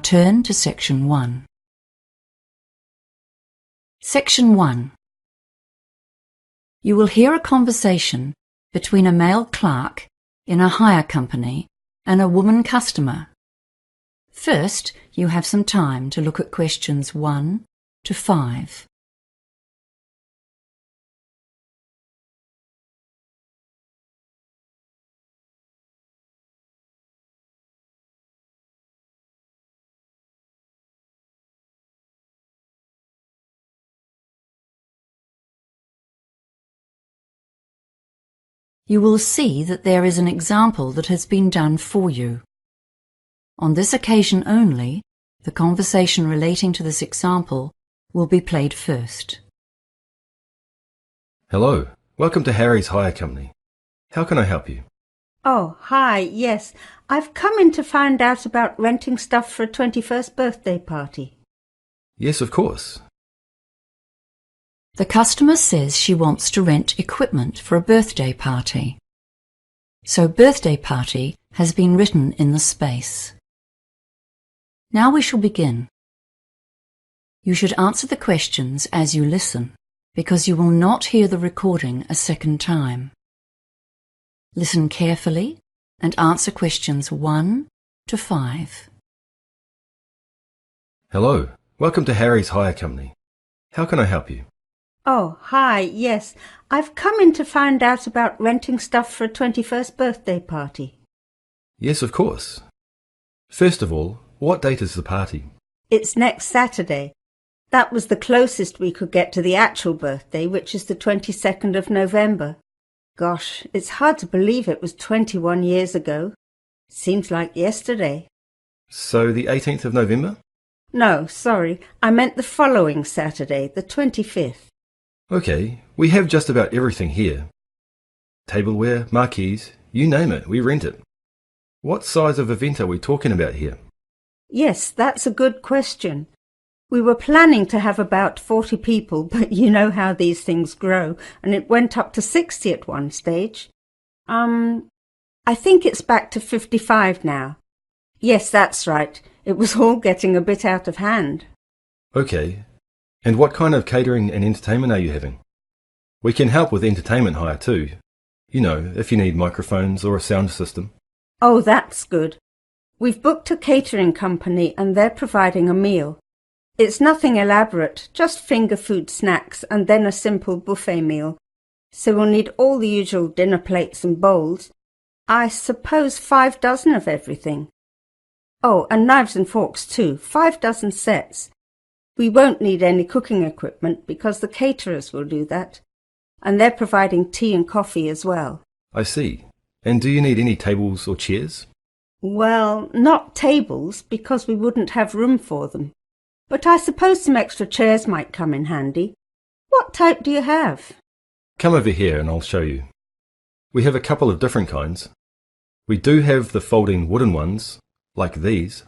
turn to Section 1. Section 1. You will hear a conversation between a male clerk in a hire company and a woman customer. First, you have some time to look at questions 1 to 5. You will see that there is an example that has been done for you. On this occasion only, the conversation relating to this example will be played first. Hello, welcome to Harry's Hire Company. How can I help you? Oh, hi, yes. I've come in to find out about renting stuff for a 21st birthday party. Yes, of course. The customer says she wants to rent equipment for a birthday party. So birthday party has been written in the space. Now we shall begin. You should answer the questions as you listen, because you will not hear the recording a second time. Listen carefully and answer questions 1 to 5. Hello, welcome to Harry's Hire Company. How can I help you? Oh, hi, yes. I've come in to find out about renting stuff for a 21st birthday party. Yes, of course. First of all, what date is the party? It's next Saturday. That was the closest we could get to the actual birthday, which is the 22nd of November. Gosh, it's hard to believe it was 21 years ago. Seems like yesterday. So the 18th of November? No, sorry. I meant the following Saturday, the 25th. Okay, we have just about everything here. Tableware, marquees, you name it, we rent it. What size of event are we talking about here? Yes, that's a good question. We were planning to have about 40 people, but you know how these things grow, and it went up to 60 at one stage. I think it's back to 55 now. Yes, that's right. It was all getting a bit out of hand. Okay, and what kind of catering and entertainment are you having? We can help with entertainment hire too. You know, if you need microphones or a sound system. Oh, that's good. We've booked a catering company and they're providing a meal. It's nothing elaborate, just finger food snacks and then a simple buffet meal. So we'll need all the usual dinner plates and bowls. I suppose 5 dozen of everything. Oh, and knives and forks too, 5 dozen sets. We won't need any cooking equipment because the caterers will do that. And they're providing tea and coffee as well. I see. And do you need any tables or chairs? Well, not tables because we wouldn't have room for them. But I suppose some extra chairs might come in handy. What type do you have? Come over here and I'll show you. We have a couple of different kinds. We do have the folding wooden ones, like these.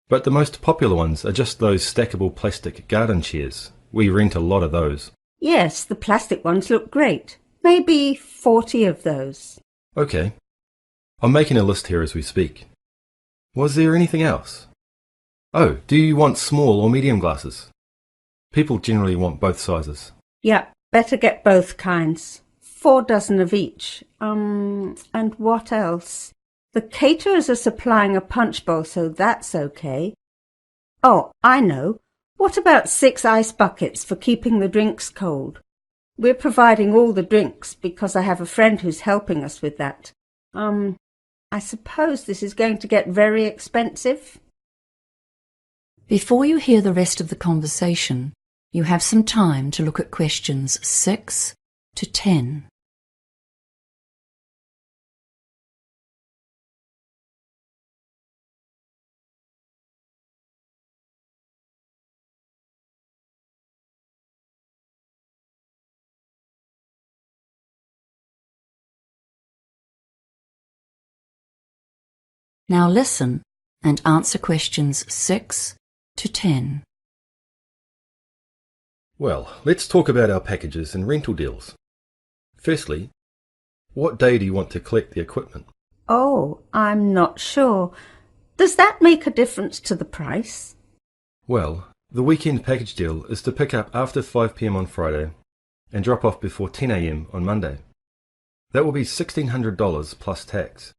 But the most popular ones are just those stackable plastic garden chairs. We rent a lot of those. Yes, the plastic ones look great. Maybe 40 of those. Okay. I'm making a list here as we speak. Was there anything else? Oh, do you want small or medium glasses? People generally want both sizes. Yeah, better get both kinds. 4 dozen of each. And what else? The caterers are supplying a punch bowl, so that's okay. Oh, I know. What about 6 ice buckets for keeping the drinks cold? We're providing all the drinks because I have a friend who's helping us with that. I suppose this is going to get very expensive. Before you hear the rest of the conversation, you have some time to look at questions 6 to 10. Now listen and answer questions 6 to 10. Well, let's talk about our packages and rental deals. Firstly, what day do you want to collect the equipment? Oh, I'm not sure. Does that make a difference to the price? Well, the weekend package deal is to pick up after 5 p.m. on Friday and drop off before 10 a.m. on Monday. That will be $1,600 plus tax.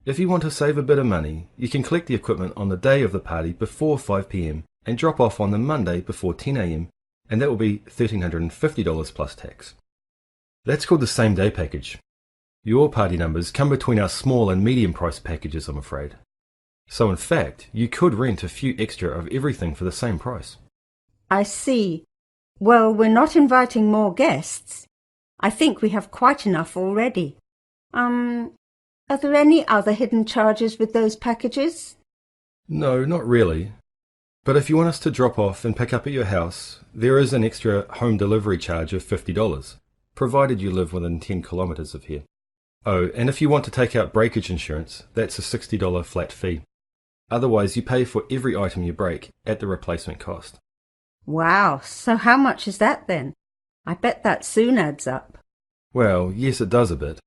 If you want to save a bit of money, you can collect the equipment on the day of the party before 5 p.m. and drop off on the Monday before 10 a.m. and that will be $1,350 plus tax. That's called the same day package. Your party numbers come between our small and medium price packages, I'm afraid. So in fact, you could rent a few extra of everything for the same price. I see. Well, we're not inviting more guests. I think we have quite enough already. Are there any other hidden charges with those packages? No, not really. But if you want us to drop off and pick up at your house, there is an extra home delivery charge of $50, provided you live within 10 kilometres of here. Oh, and if you want to take out breakage insurance, that's a $60 flat fee. Otherwise, you pay for every item you break at the replacement cost. Wow, so how much is that then? I bet that soon adds up. Well, yes, it does a bit.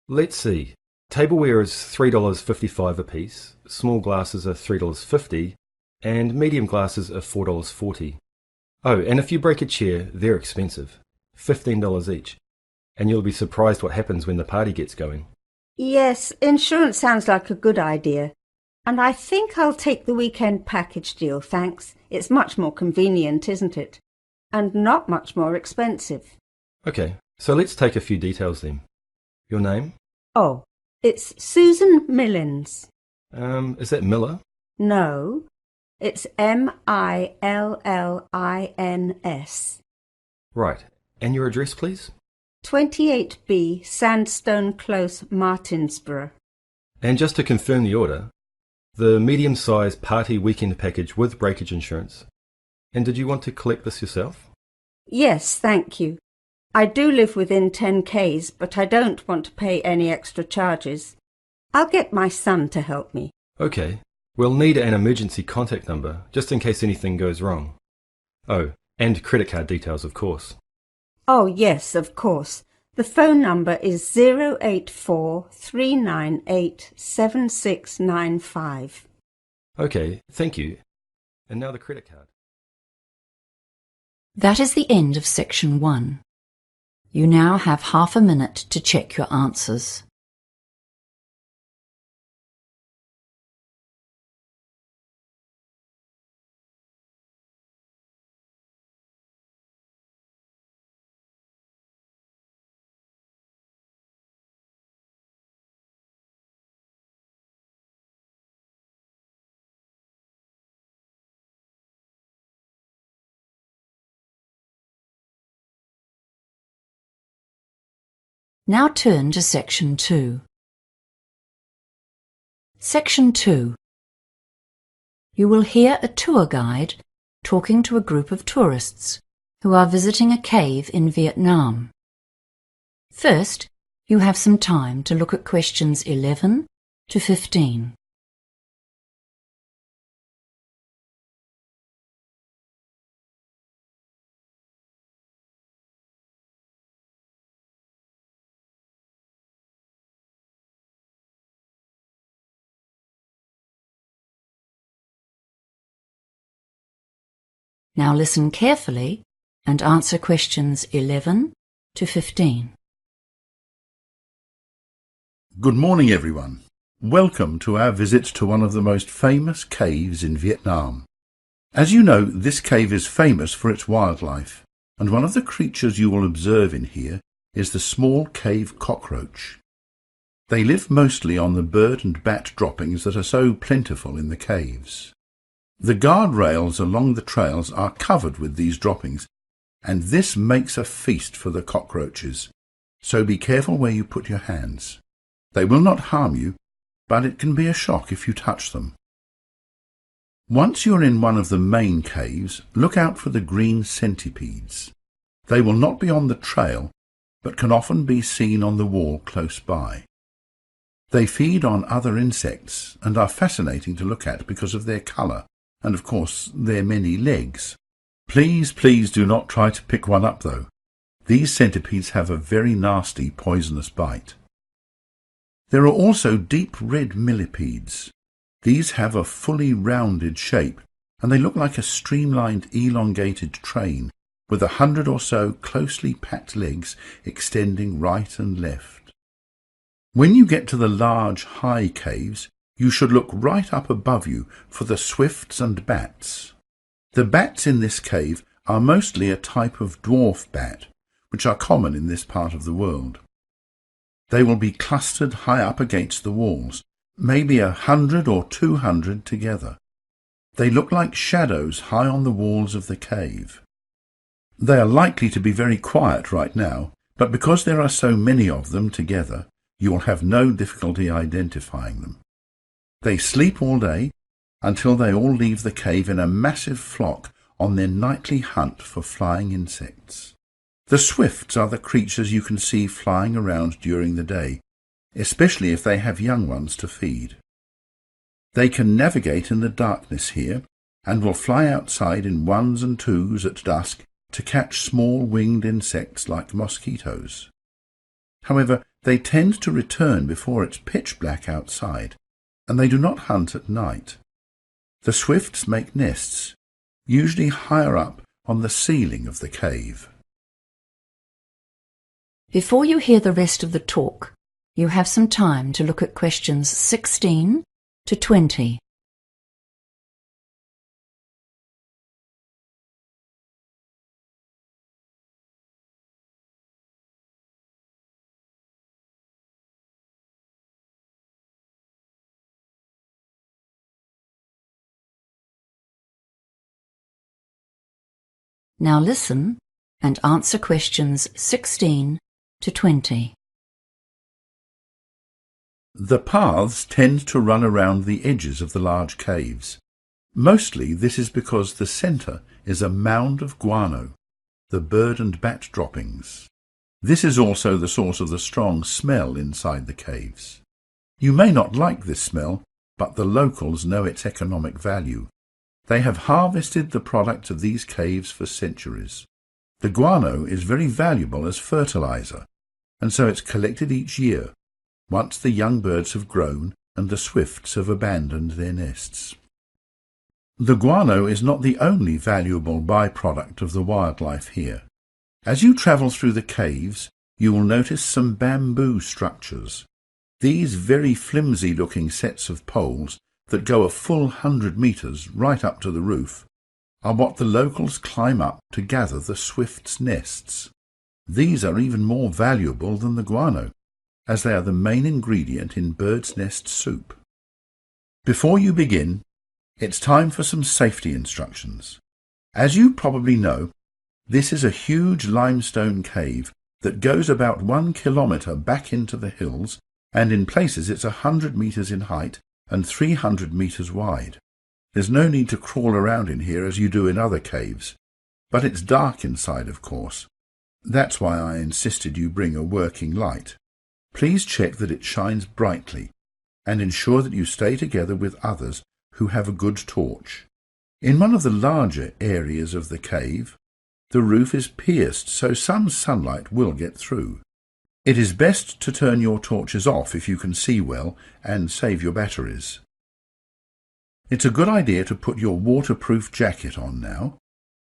Let's see. Tableware is $3.55 a piece, small glasses are $3.50, and medium glasses are $4.40. Oh, and if you break a chair, they're expensive, $15 each. And you'll be surprised what happens when the party gets going. Yes, insurance sounds like a good idea. And I think I'll take the weekend package deal, thanks. It's much more convenient, isn't it? And not much more expensive. Okay, so let's take a few details then. Your name? Oh, it's Susan Millins. Is that Miller? No, it's Millins. Right, and your address please? 28B Sandstone Close, Martinsborough. And just to confirm the order, the medium-sized party weekend package with breakage insurance. And did you want to collect this yourself? Yes, thank you. I do live within 10 k's, but I don't want to pay any extra charges. I'll get my son to help me. Okay, we'll need an emergency contact number, just in case anything goes wrong. Oh, and credit card details, of course. Oh, yes, of course. The phone number is 084-398-7695. Okay, thank you. And now the credit card. That is the end of section 1. You now have half a minute to check your answers. Now turn to section 2. Section 2. You will hear a tour guide talking to a group of tourists who are visiting a cave in Vietnam. First, you have some time to look at questions 11 to 15. Now listen carefully and answer questions 11 to 15. Good morning, everyone. Welcome to our visit to one of the most famous caves in Vietnam. As you know, this cave is famous for its wildlife, and one of the creatures you will observe in here is the small cave cockroach. They live mostly on the bird and bat droppings that are so plentiful in the caves. The guardrails along the trails are covered with these droppings, and this makes a feast for the cockroaches, so be careful where you put your hands. They will not harm you, but it can be a shock if you touch them. Once you're in one of the main caves, look out for the green centipedes. They will not be on the trail, but can often be seen on the wall close by. They feed on other insects and are fascinating to look at because of their colour and, of course, their many legs. Please do not try to pick one up, though. These centipedes have a very nasty poisonous bite. There are also deep red millipedes. These have a fully rounded shape, and they look like a streamlined, elongated train with 100 or so closely packed legs extending right and left. When you get to the large, high caves, you should look right up above you for the swifts and bats. The bats in this cave are mostly a type of dwarf bat, which are common in this part of the world. They will be clustered high up against the walls, maybe 100 or 200 together. They look like shadows high on the walls of the cave. They are likely to be very quiet right now, but because there are so many of them together, you will have no difficulty identifying them. They sleep all day until they all leave the cave in a massive flock on their nightly hunt for flying insects. The swifts are the creatures you can see flying around during the day, especially if they have young ones to feed. They can navigate in the darkness here and will fly outside in ones and twos at dusk to catch small winged insects like mosquitoes. However, they tend to return before it's pitch black outside, and they do not hunt at night. The swifts make nests, usually higher up on the ceiling of the cave. Before you hear the rest of the talk, you have some time to look at questions 16 to 20. Now listen and answer questions 16 to 20. The paths tend to run around the edges of the large caves. Mostly this is because the centre is a mound of guano, the bird and bat droppings. This is also the source of the strong smell inside the caves. You may not like this smell, but the locals know its economic value. They have harvested the products of these caves for centuries. The guano is very valuable as fertilizer, and so it's collected each year, once the young birds have grown and the swifts have abandoned their nests. The guano is not the only valuable byproduct of the wildlife here. As you travel through the caves, you will notice some bamboo structures. These very flimsy-looking sets of poles that go a full 100 metres right up to the roof are what the locals climb up to gather the swifts' nests. These are even more valuable than the guano, as they are the main ingredient in bird's nest soup. Before you begin, it's time for some safety instructions. As you probably know, this is a huge limestone cave that goes about 1 kilometre back into the hills, and in places it's 100 metres in height and 300 metres wide. There's no need to crawl around in here as you do in other caves, but it's dark inside, of course. That's why I insisted you bring a working light. Please check that it shines brightly, and ensure that you stay together with others who have a good torch. In one of the larger areas of the cave, the roof is pierced, so some sunlight will get through. It is best to turn your torches off if you can see well and save your batteries. It's a good idea to put your waterproof jacket on now.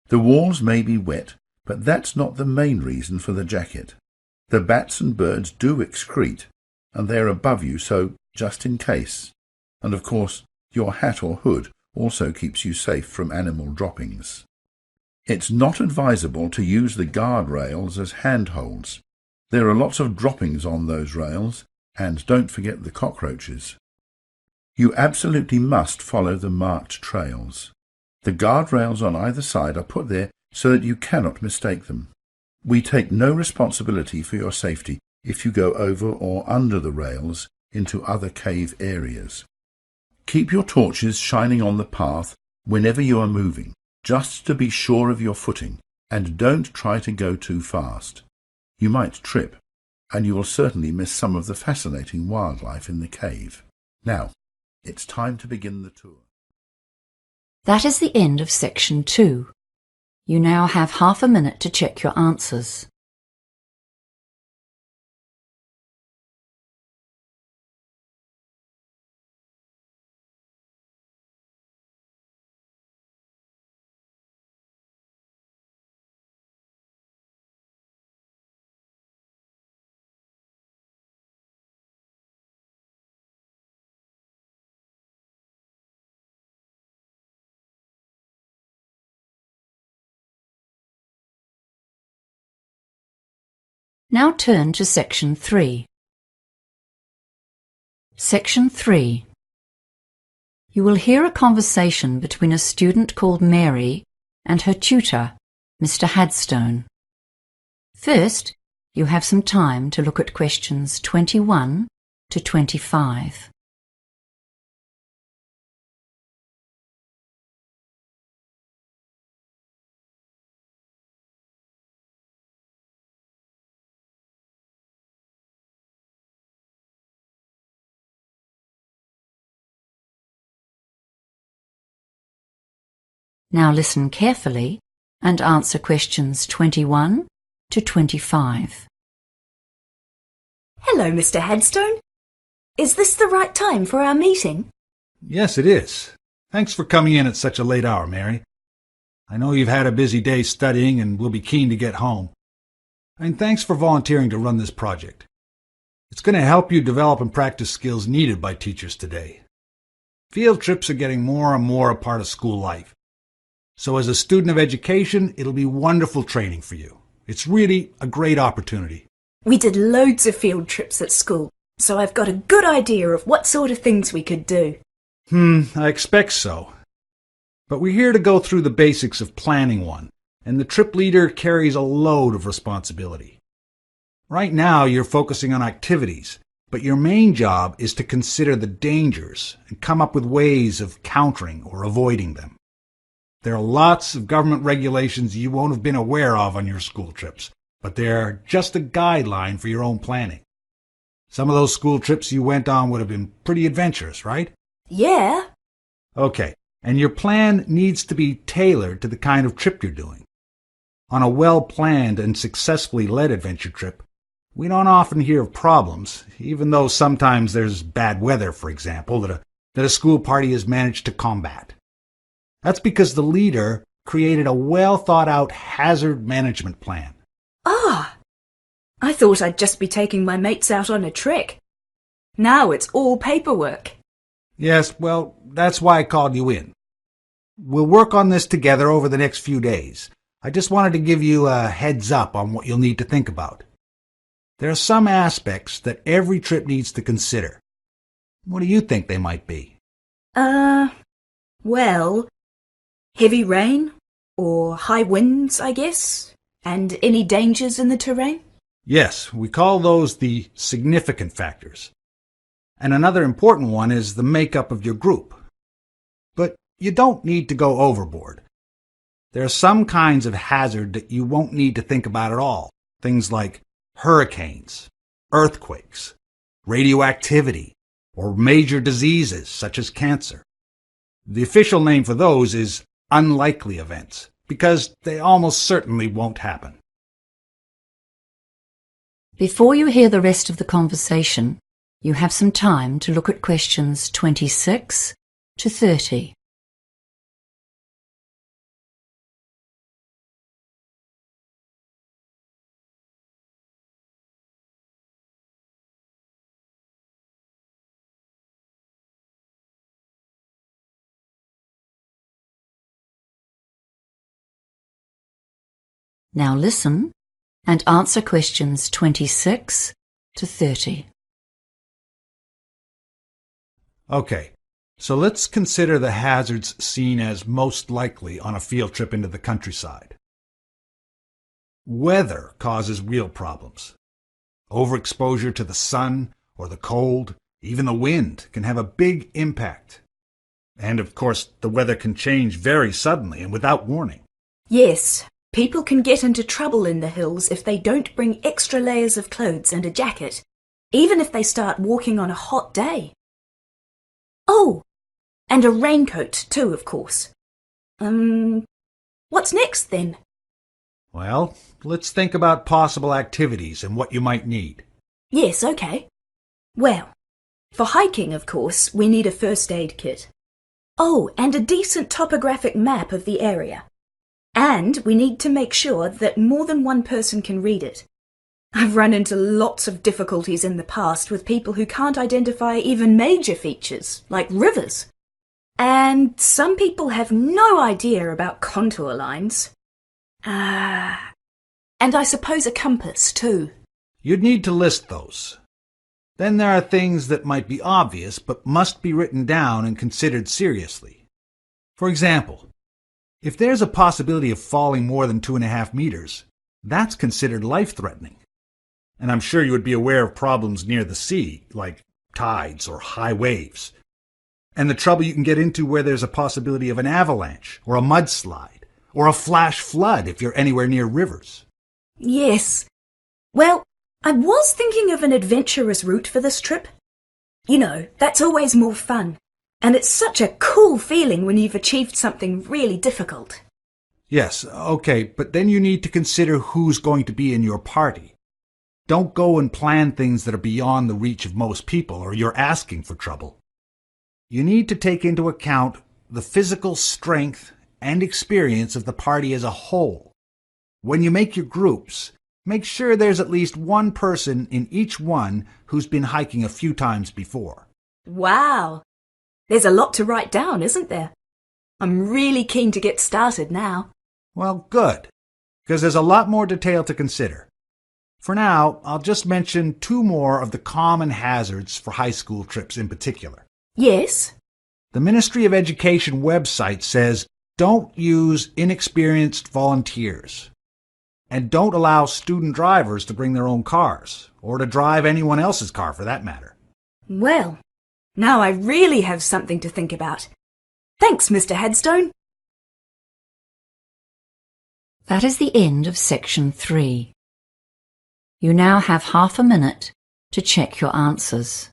The walls may be wet, but that's not the main reason for the jacket. The bats and birds do excrete, and they're above you, so just in case. And of course, your hat or hood also keeps you safe from animal droppings. It's not advisable to use the guardrails as handholds. There are lots of droppings on those rails, and don't forget the cockroaches. You absolutely must follow the marked trails. The guardrails on either side are put there so that you cannot mistake them. We take no responsibility for your safety if you go over or under the rails into other cave areas. Keep your torches shining on the path whenever you are moving, just to be sure of your footing, and don't try to go too fast. You might trip, and you will certainly miss some of the fascinating wildlife in the cave. Now, it's time to begin the tour. That is the end of section 2. You now have half a minute to check your answers. Now turn to Section 3. Section 3. You will hear a conversation between a student called Mary and her tutor, Mr. Hadstone. First, you have some time to look at questions 21 to 25. Now listen carefully and answer questions 21 to 25. Hello, Mr. Hadstone. Is this the right time for our meeting? Yes, it is. Thanks for coming in at such a late hour, Mary. I know you've had a busy day studying and will be keen to get home. And thanks for volunteering to run this project. It's going to help you develop and practice skills needed by teachers today. Field trips are getting more and more a part of school life. So as a student of education, it'll be wonderful training for you. It's really a great opportunity. We did loads of field trips at school, so I've got a good idea of what sort of things we could do. I expect so. But we're here to go through the basics of planning one, and the trip leader carries a load of responsibility. Right now, you're focusing on activities, but your main job is to consider the dangers and come up with ways of countering or avoiding them. There are lots of government regulations you won't have been aware of on your school trips, but they're just a guideline for your own planning. Some of those school trips you went on would have been pretty adventurous, right? Yeah. Okay, and your plan needs to be tailored to the kind of trip you're doing. On a well-planned and successfully led adventure trip, we don't often hear of problems, even though sometimes there's bad weather, for example, that a school party has managed to combat. That's because the leader created a well-thought-out hazard management plan. Ah, I thought I'd just be taking my mates out on a trek. Now it's all paperwork. Yes, well, that's why I called you in. We'll work on this together over the next few days. I just wanted to give you a heads up on what you'll need to think about. There are some aspects that every trip needs to consider. What do you think they might be? Well, heavy rain or high winds, I guess, and any dangers in the terrain? Yes, we call those the significant factors. And another important one is the makeup of your group. But you don't need to go overboard. There are some kinds of hazard that you won't need to think about at all. Things like hurricanes, earthquakes, radioactivity, or major diseases such as cancer. The official name for those is unlikely events, because they almost certainly won't happen. Before you hear the rest of the conversation, you have some time to look at questions 26 to 30. Now listen and answer questions 26 to 30. Okay, so let's consider the hazards seen as most likely on a field trip into the countryside. Weather causes real problems. Overexposure to the sun or the cold, even the wind, can have a big impact. And of course, the weather can change very suddenly and without warning. Yes, people can get into trouble in the hills if they don't bring extra layers of clothes and a jacket, even if they start walking on a hot day. Oh, and a raincoat too, of course. What's next then? Well, let's think about possible activities and what you might need. Yes, okay. Well, for hiking, of course, we need a first aid kit. Oh, and a decent topographic map of the area. And we need to make sure that more than one person can read it. I've run into lots of difficulties in the past with people who can't identify even major features, like rivers. And some people have no idea about contour lines. And I suppose a compass, too. You'd need to list those. Then there are things that might be obvious but must be written down and considered seriously. For example, if there's a possibility of falling more than 2.5 meters, that's considered life-threatening. And I'm sure you would be aware of problems near the sea, like tides or high waves, and the trouble you can get into where there's a possibility of an avalanche or a mudslide or a flash flood if you're anywhere near rivers. Yes. Well, I was thinking of an adventurous route for this trip. You know, that's always more fun. And it's such a cool feeling when you've achieved something really difficult. Yes, okay, but then you need to consider who's going to be in your party. Don't go and plan things that are beyond the reach of most people, or you're asking for trouble. You need to take into account the physical strength and experience of the party as a whole. When you make your groups, make sure there's at least one person in each one who's been hiking a few times before. Wow! There's a lot to write down, isn't there? I'm really keen to get started now. Well, good, because there's a lot more detail to consider. For now, I'll just mention 2 more of the common hazards for high school trips in particular. Yes? The Ministry of Education website says don't use inexperienced volunteers. And don't allow student drivers to bring their own cars, or to drive anyone else's car for that matter. Well, now I really have something to think about. Thanks, Mr. Headstone. That is the end of section 3. You now have half a minute to check your answers.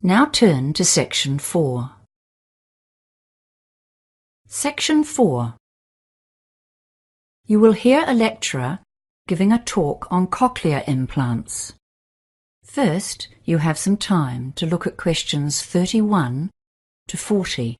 Now turn to section 4. Section 4. You will hear a lecturer giving a talk on cochlear implants. First, you have some time to look at questions 31 to 40.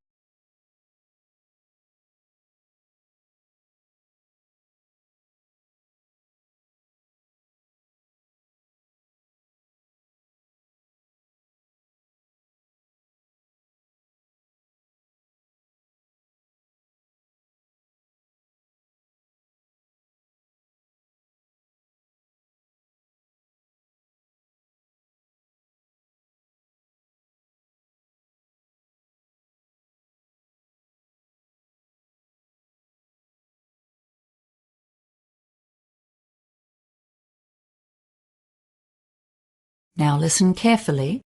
Now listen carefully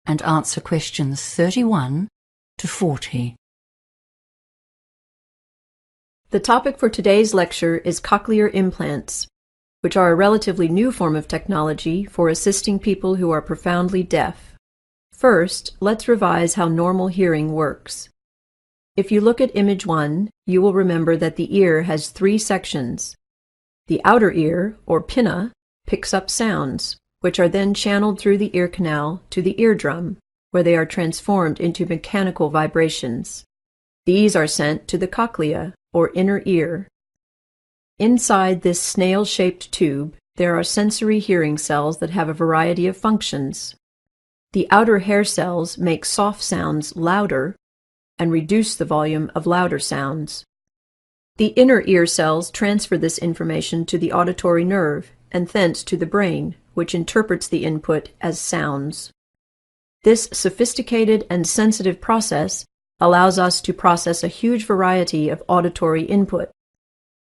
and answer questions 31 to 40. The topic for today's lecture is cochlear implants, which are a relatively new form of technology for assisting people who are profoundly deaf. First, let's revise how normal hearing works. If you look at image 1, you will remember that the ear has 3 sections. The outer ear, or pinna, picks up sounds, which are then channeled through the ear canal to the eardrum, where they are transformed into mechanical vibrations. These are sent to the cochlea, or inner ear. Inside this snail-shaped tube, there are sensory hearing cells that have a variety of functions. The outer hair cells make soft sounds louder and reduce the volume of louder sounds. The inner ear cells transfer this information to the auditory nerve and thence to the brain, which interprets the input as sounds. This sophisticated and sensitive process allows us to process a huge variety of auditory input.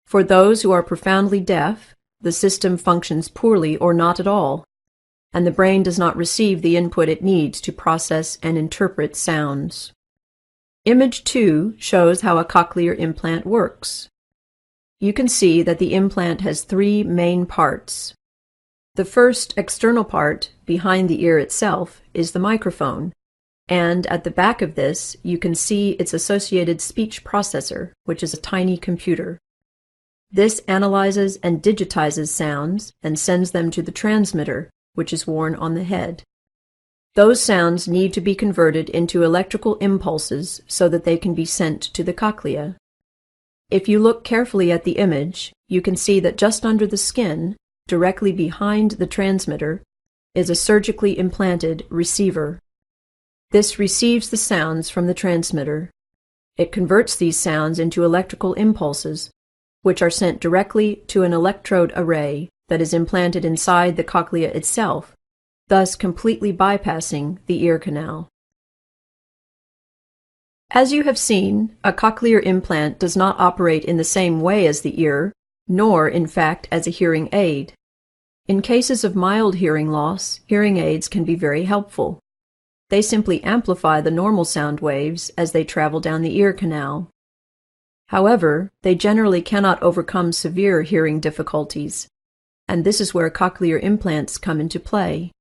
For those who are profoundly deaf, the system functions poorly or not at all, and the brain does not receive the input it needs to process and interpret sounds. Image 2 shows how a cochlear implant works. You can see that the implant has 3 main parts. The first external part, behind the ear itself, is the microphone, and at the back of this you can see its associated speech processor, which is a tiny computer. This analyzes and digitizes sounds and sends them to the transmitter, which is worn on the head. Those sounds need to be converted into electrical impulses so that they can be sent to the cochlea. If you look carefully at the image, you can see that just under the skin, directly behind the transmitter, is a surgically implanted receiver. This receives the sounds from the transmitter. It converts these sounds into electrical impulses, which are sent directly to an electrode array that is implanted inside the cochlea itself, thus completely bypassing the ear canal. As you have seen, a cochlear implant does not operate in the same way as the ear, nor, in fact, as a hearing aid. In cases of mild hearing loss, hearing aids can be very helpful. They simply amplify the normal sound waves as they travel down the ear canal. However, they generally cannot overcome severe hearing difficulties, and this is where cochlear implants come into play.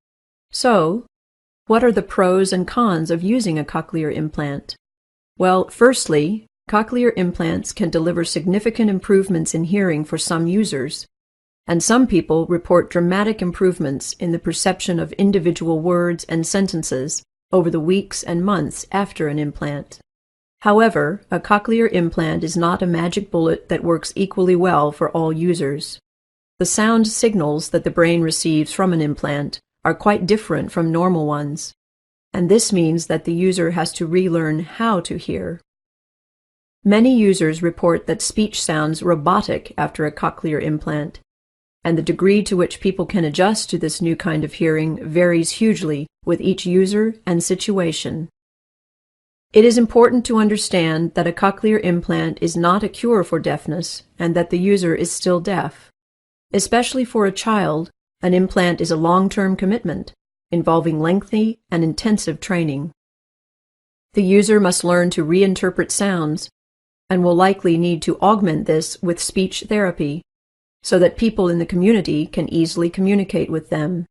So, what are the pros and cons of using a cochlear implant? Well, firstly, cochlear implants can deliver significant improvements in hearing for some users, and some people report dramatic improvements in the perception of individual words and sentences over the weeks and months after an implant. However, a cochlear implant is not a magic bullet that works equally well for all users. The sound signals that the brain receives from an implant are quite different from normal ones, and this means that the user has to relearn how to hear. Many users report that speech sounds robotic after a cochlear implant, and the degree to which people can adjust to this new kind of hearing varies hugely with each user and situation. It is important to understand that a cochlear implant is not a cure for deafness and that the user is still deaf. Especially for a child, an implant is a long-term commitment involving lengthy and intensive training. The user must learn to reinterpret sounds and will likely need to augment this with speech therapy so that people in the community can easily communicate with them.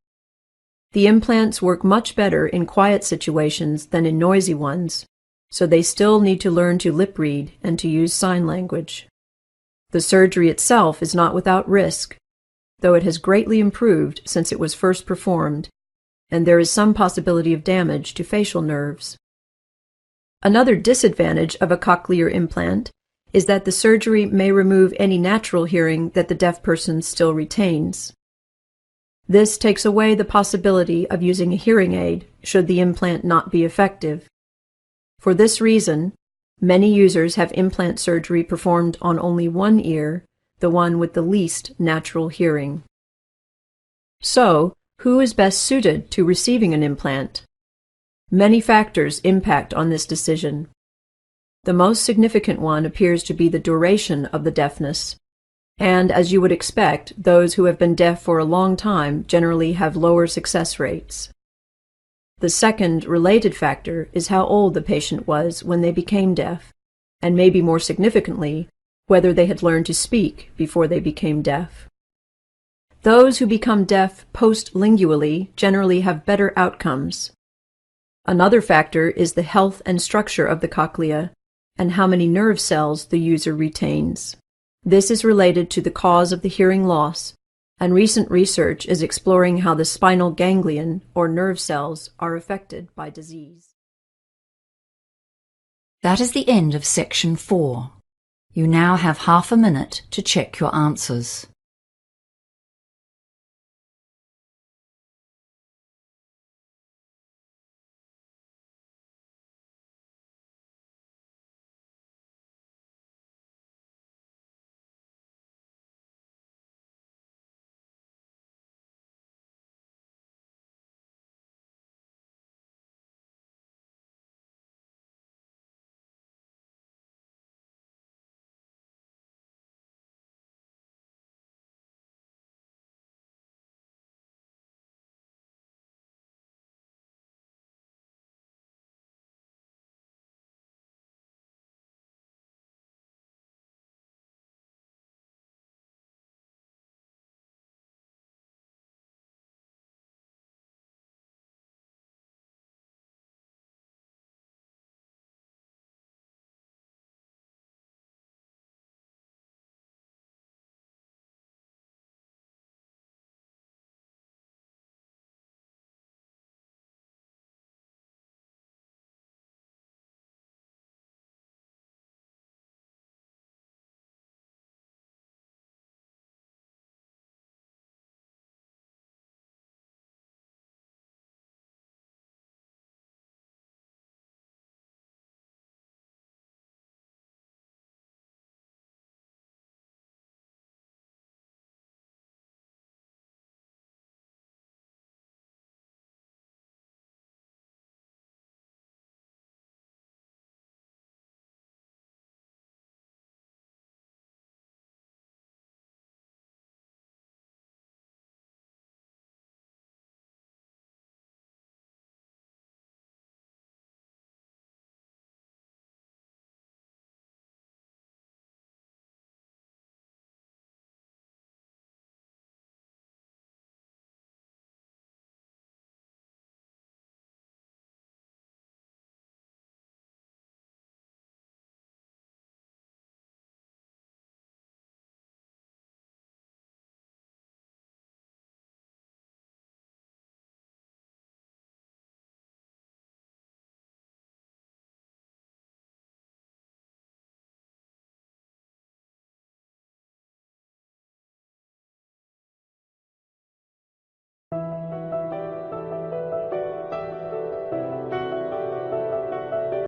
The implants work much better in quiet situations than in noisy ones, so they still need to learn to lip read and to use sign language. The surgery itself is not without risk, though it has greatly improved since it was first performed, and there is some possibility of damage to facial nerves. Another disadvantage of a cochlear implant is that the surgery may remove any natural hearing that the deaf person still retains. This takes away the possibility of using a hearing aid should the implant not be effective. For this reason, many users have implant surgery performed on only one ear, the one with the least natural hearing. So, who is best suited to receiving an implant? Many factors impact on this decision. The most significant one appears to be the duration of the deafness, and as you would expect, those who have been deaf for a long time generally have lower success rates. The second related factor is how old the patient was when they became deaf, and maybe more significantly, whether they had learned to speak before they became deaf. Those who become deaf postlingually generally have better outcomes. Another factor is the health and structure of the cochlea and how many nerve cells the user retains. This is related to the cause of the hearing loss, and recent research is exploring how the spinal ganglion or nerve cells are affected by disease. That is the end of section 4. You now have half a minute to check your answers.